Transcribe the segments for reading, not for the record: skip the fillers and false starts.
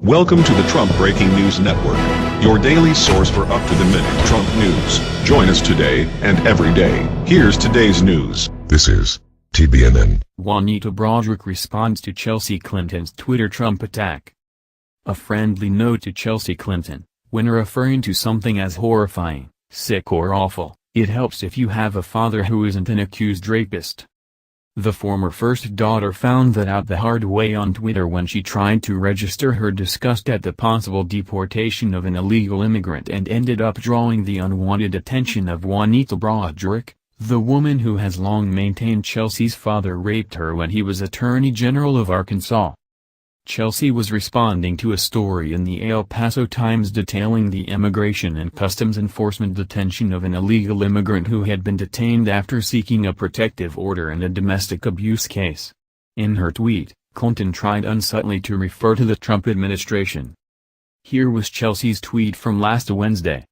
Welcome to the Trump Breaking News Network, your daily source for up-to-the-minute Trump news. Join us today and every day. Here's today's news. This is TBNN. Juanita Broaddrick responds to Chelsea Clinton's Twitter Trump attack. A friendly note to Chelsea Clinton: when referring to something as horrifying, sick or awful, it helps if you have a father who isn't an accused rapist. The former first daughter found that out the hard way on Twitter when she tried to register her disgust at the possible deportation of an illegal immigrant and ended up drawing the unwanted attention of Juanita Broaddrick, the woman who has long maintained Chelsea's father raped her when he was Attorney General of Arkansas. Chelsea was responding to a story in the El Paso Times detailing the Immigration and Customs Enforcement detention of an illegal immigrant who had been detained after seeking a protective order in a domestic abuse case. In her tweet, Clinton tried unsubtly to refer to the Trump administration. Here was Chelsea's tweet from last Wednesday.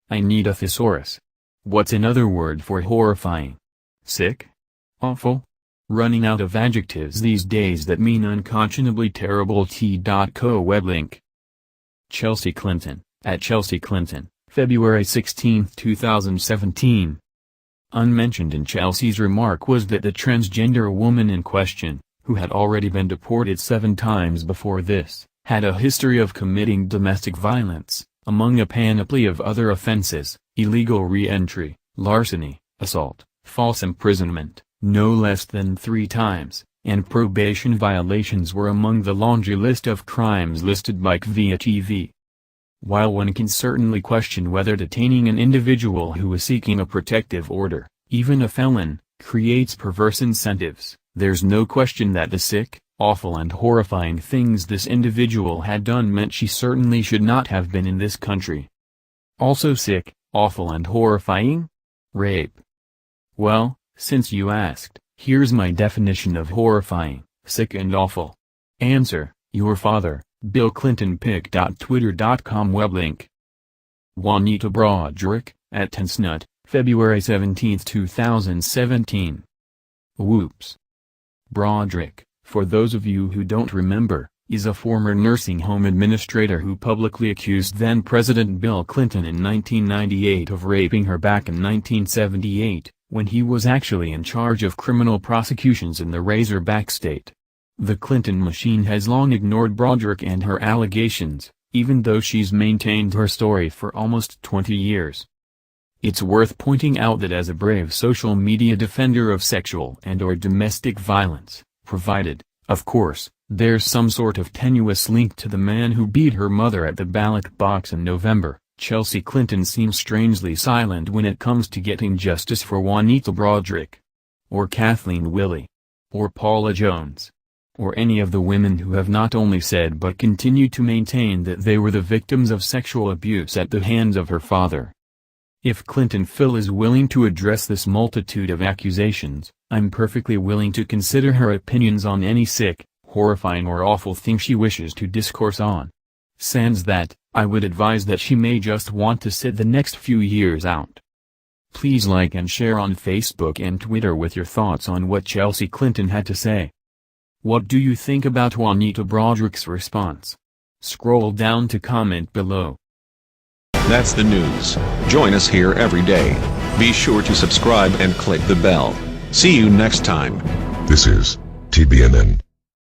I need a thesaurus. What's another word for horrifying? Sick? Awful? Running out of adjectives these days that mean unconscionably terrible. T.co web link. Chelsea Clinton, at Chelsea Clinton, February 16, 2017. Unmentioned in Chelsea's remark was that the transgender woman in question, who had already been deported 7 times before this, had a history of committing domestic violence, among a panoply of other offenses: illegal re-entry, larceny, assault, false imprisonment, no less than 3 times, and probation violations were among the laundry list of crimes listed by KVTV. While one can certainly question whether detaining an individual who is seeking a protective order, even a felon, creates perverse incentives, there's no question that the sick, awful and horrifying things this individual had done meant she certainly should not have been in this country. Also sick, awful and horrifying? Rape. Well, since you asked, here's my definition of horrifying, sick and awful. Answer: your father, Bill Clinton. pic.twitter.com web link. Juanita Broaddrick, at Tensnut, February 17, 2017. Whoops. Broaddrick, for those of you who don't remember, is a former nursing home administrator who publicly accused then-President Bill Clinton in 1998 of raping her back in 1978. When he was actually in charge of criminal prosecutions in the Razorback state. The Clinton machine has long ignored Broaddrick and her allegations, even though she's maintained her story for almost 20 years. It's worth pointing out that as a brave social media defender of sexual and/or domestic violence, provided, of course, there's some sort of tenuous link to the man who beat her mother at the ballot box in November, Chelsea Clinton seems strangely silent when it comes to getting justice for Juanita Broaddrick. Or Kathleen Willey. Or Paula Jones. Or any of the women who have not only said but continue to maintain that they were the victims of sexual abuse at the hands of her father. If Clinton Phil is willing to address this multitude of accusations, I'm perfectly willing to consider her opinions on any sick, horrifying or awful thing she wishes to discourse on. Sans that, I would advise that she may just want to sit the next few years out. Please like and share on Facebook and Twitter with your thoughts on what Chelsea Clinton had to say. What do you think about Juanita Broaddrick's response? Scroll down to comment below. That's the news. Join us here every day. Be sure to subscribe and click the bell. See you next time. This is TBNN.